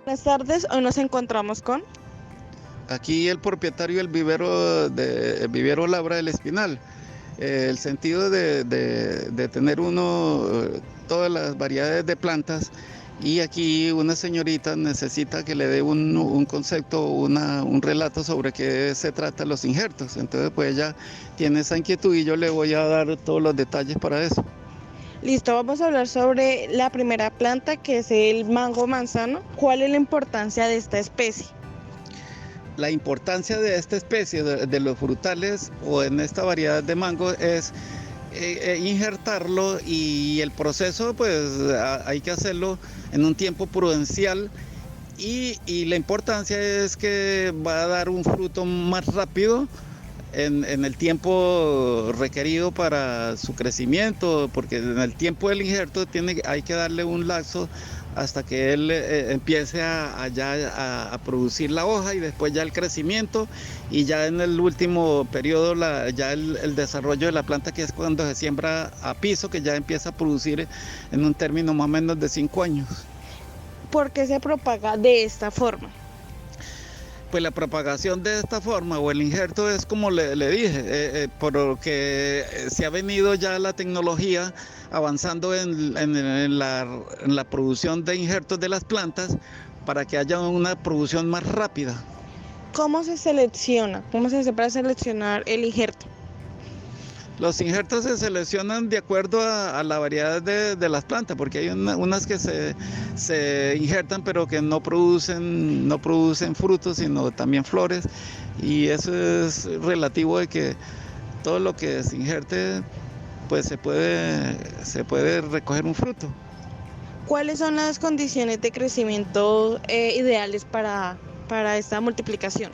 Buenas tardes, hoy nos encontramos con... Aquí el propietario del vivero, el vivero Labra del Espinal. El sentido de tener uno todas las variedades de plantas, y aquí una señorita necesita que le dé un concepto, un relato sobre qué se trata los injertos. Entonces pues ella tiene esa inquietud y yo le voy a dar todos los detalles para eso. Listo, vamos a hablar sobre la primera planta que es el mango manzano. ¿Cuál es la importancia de esta especie? La importancia de esta especie de los frutales o en esta variedad de mango es injertarlo, y el proceso pues hay que hacerlo en un tiempo prudencial, y la importancia es que va a dar un fruto más rápido en el tiempo requerido para su crecimiento, porque en el tiempo del injerto hay que darle un lapso hasta que él empiece a producir la hoja, y después ya el crecimiento, y ya en el último periodo ya el desarrollo de la planta, que es cuando se siembra a piso, que ya empieza a producir en un término más o menos de 5 años. ¿Por qué se propaga de esta forma? Pues la propagación de esta forma o el injerto es como le dije, por lo que se ha venido ya la tecnología avanzando en la producción de injertos de las plantas, para que haya una producción más rápida. ¿Cómo se selecciona? ¿Cómo se hace para seleccionar el injerto? Los injertos se seleccionan de acuerdo a la variedad de las plantas, porque hay unas que se injertan pero que no producen frutos, sino también flores, y eso es relativo de que todo lo que se injerte pues se puede recoger un fruto. ¿Cuáles son las condiciones de crecimiento ideales para esta multiplicación?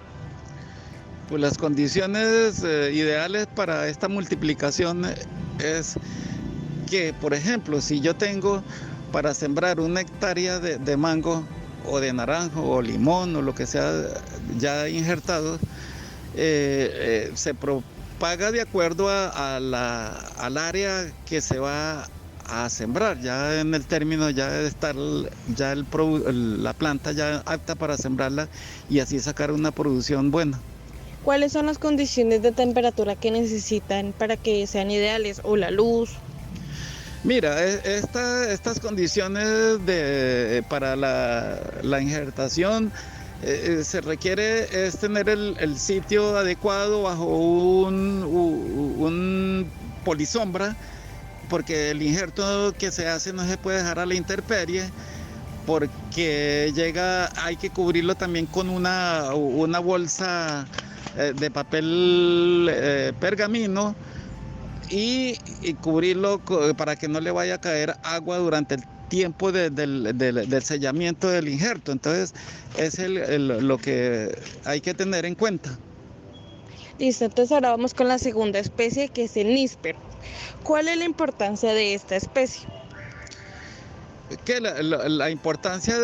Pues las condiciones ideales para esta multiplicación es que, por ejemplo, si yo tengo para sembrar 1 hectárea de mango o de naranjo o limón o lo que sea ya injertado, se propaga de acuerdo al área que se va a sembrar. Ya en el término ya de estar ya la planta ya apta para sembrarla, y así sacar una producción buena. ¿Cuáles son las condiciones de temperatura que necesitan para que sean ideales? ¿O la luz? Mira, estas condiciones para la injertación, se requiere es tener el sitio adecuado bajo un polisombra, porque el injerto que se hace no se puede dejar a la intemperie, porque hay que cubrirlo también con una bolsa de papel pergamino, y cubrirlo para que no le vaya a caer agua durante el tiempo del sellamiento del injerto. Entonces es lo que hay que tener en cuenta. Listo, entonces ahora vamos con la segunda especie, que es el níspero. ¿Cuál es la importancia de esta especie? Que la importancia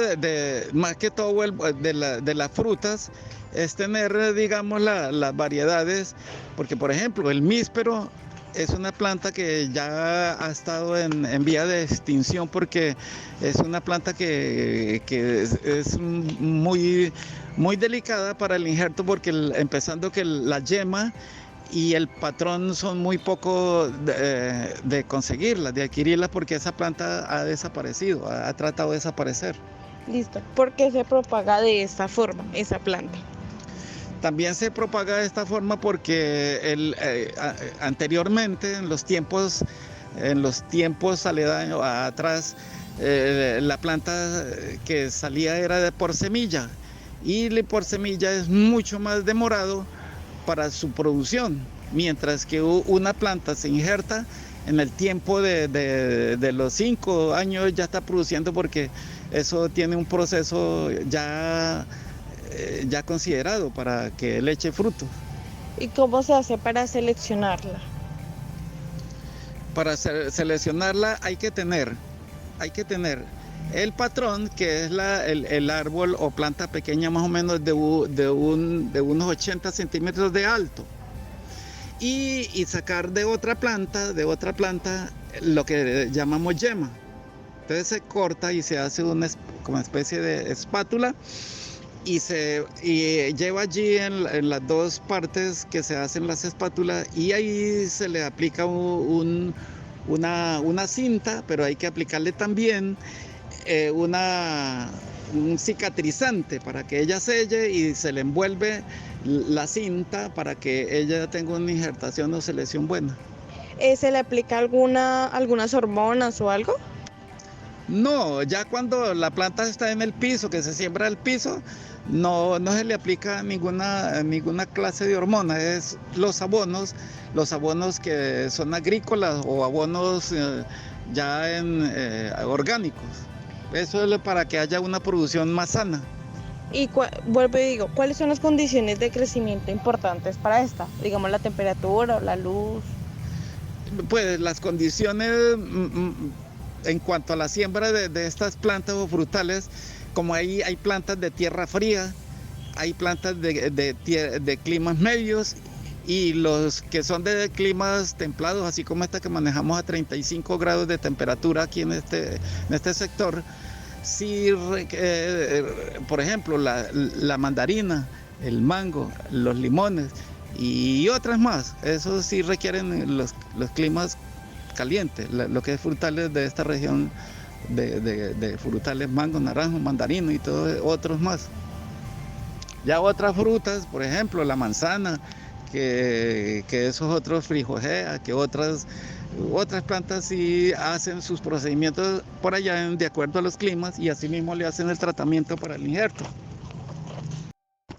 más que todo de las frutas es tener, digamos, las variedades, porque por ejemplo el níspero es una planta que ya ha estado en vía de extinción, porque es una planta que es muy delicada para el injerto, porque empezando que la yema y el patrón son muy poco de conseguirla, de adquirirla, porque esa planta ha desaparecido, ha tratado de desaparecer. Listo. ¿Por qué se propaga de esta forma esa planta? También se propaga de esta forma porque anteriormente, en los tiempos aledaños atrás, la planta que salía era por semilla, y por semilla es mucho más demorado para su producción, mientras que una planta se injerta en el tiempo de los 5 años ya está produciendo, porque eso tiene un proceso ya considerado para que le eche fruto. ¿Y cómo se hace para seleccionarla? Para seleccionarla hay que tener el patrón, que es el árbol o planta pequeña, más o menos de unos 80 centímetros de alto, y sacar de otra planta lo que llamamos yema. Entonces se corta y se hace como especie de espátula y lleva allí en las dos partes que se hacen las espátulas y ahí se le aplica una cinta, pero hay que aplicarle también un cicatrizante para que ella selle y se le envuelve la cinta para que ella tenga una injertación o selección buena. ¿Se le aplica algunas hormonas o algo? No, ya cuando la planta está en el piso, que se siembra el piso, no se le aplica ninguna clase de hormona, es los abonos que son agrícolas o abonos orgánicos. Eso es para que haya una producción más sana. Y vuelvo y digo, ¿cuáles son las condiciones de crecimiento importantes para esta? Digamos la temperatura o la luz. Pues las condiciones en cuanto a la siembra de estas plantas o frutales, como ahí hay plantas de tierra fría, hay plantas de climas medios y los que son de climas templados, así como esta que manejamos a 35 grados de temperatura aquí en este sector, sí, por ejemplo, la mandarina, el mango, los limones y otras más, esos sí requieren los climas calientes, lo que es frutales de esta región de frutales, mango, naranjo, mandarino y todos otros más. Ya otras frutas, por ejemplo, la manzana, que esos otros frijojea, que otras plantas sí hacen sus procedimientos por allá de acuerdo a los climas y así mismo le hacen el tratamiento para el injerto.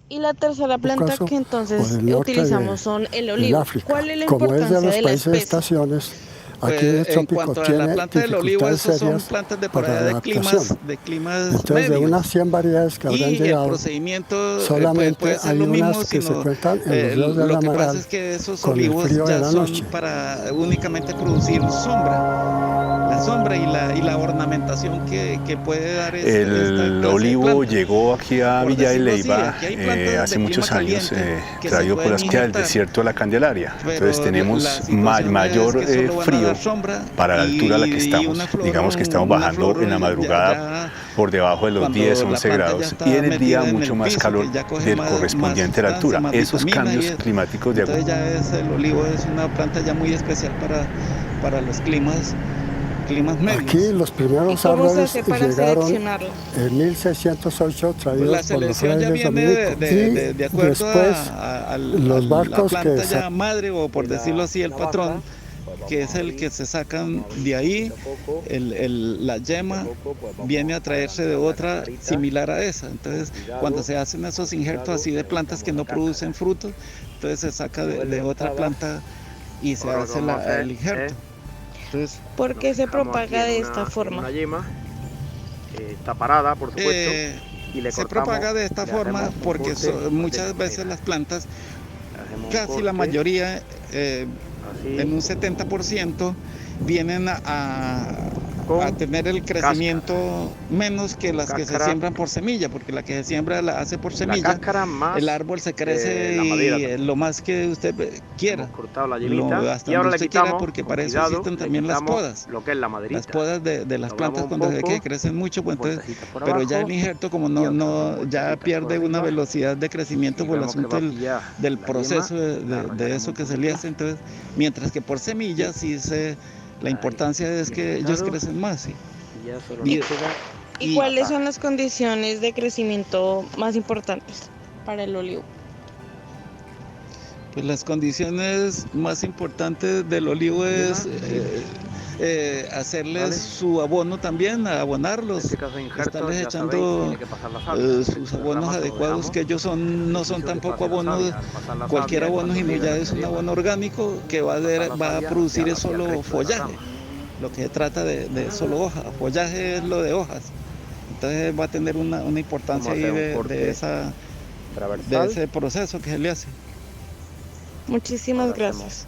Y la tercera planta que entonces utilizamos son el olivo. ¿Cuál es la importancia de la especie? Estaciones, aquí pues, en cuanto a la planta del olivo, esas son plantas de por allá de climas Entonces, medios. de unas 100 variedades que habrán llegado, el procedimiento solamente puede ser hay lo mismo, unas que sino, se cuentan en los días de lo la que maral, pasa es que esos con el olivos frío de ya la son noche. para únicamente producir sombra, la sombra y la ornamentación que puede dar el olivo llegó aquí a Villa de Leyva hace muchos años, traído por las que del desierto de la Candelaria. Entonces tenemos mayor frío para la altura a la que estamos. Digamos que estamos bajando en la madrugada por debajo de los 10, 11 grados y en el día mucho más calor del correspondiente a la altura. Esos cambios climáticos de agua. Entonces ya el olivo es una planta ya muy especial para los climas medios. Aquí los primeros árboles llegaron en 1608 traídos por los frailes dominicos de acuerdo después a los barcos la planta ya madre, o por decirlo así, el patrón, que es el que se sacan de ahí, la yema viene a traerse de otra similar a esa. Entonces, cuando se hacen esos injertos así de plantas que no producen frutos, entonces se saca de otra planta y se hace el injerto. Entonces, ¿por qué se propaga de esta forma? Una yema está parada, por supuesto, y le se propaga de esta forma porque muchas veces las plantas, casi la mayoría, en un 70%, vienen a tener el crecimiento menos que las que se siembran por semilla, porque la que se siembra la hace por semilla, el árbol se crece lo más que usted quiera, hemos cortado la yemita, hasta y ahora donde le usted quiera, quitamos, porque para eso cuidado, existen también las podas. Lo que es la maderita. Las podas de las plantas cuando ve que crecen mucho, pues entonces, pero ya el injerto como ya pierde una velocidad de crecimiento por el asunto del proceso de eso que se le hace, entonces, mientras que por semillas sí la importancia es que ellos crecen más. ¿Sí? ¿Y cuáles son las condiciones de crecimiento más importantes para el olivo? Pues las condiciones más importantes del olivo es hacerles su abono también, abonarlos, estarles echando sus abonos adecuados, que ellos no son tampoco abonos, cualquier abono, sino ya es un abono orgánico que va a producir solo follaje, lo que se trata de solo hoja, follaje es lo de hojas, entonces va a tener una importancia ahí de ese proceso que se le hace. Muchísimas gracias.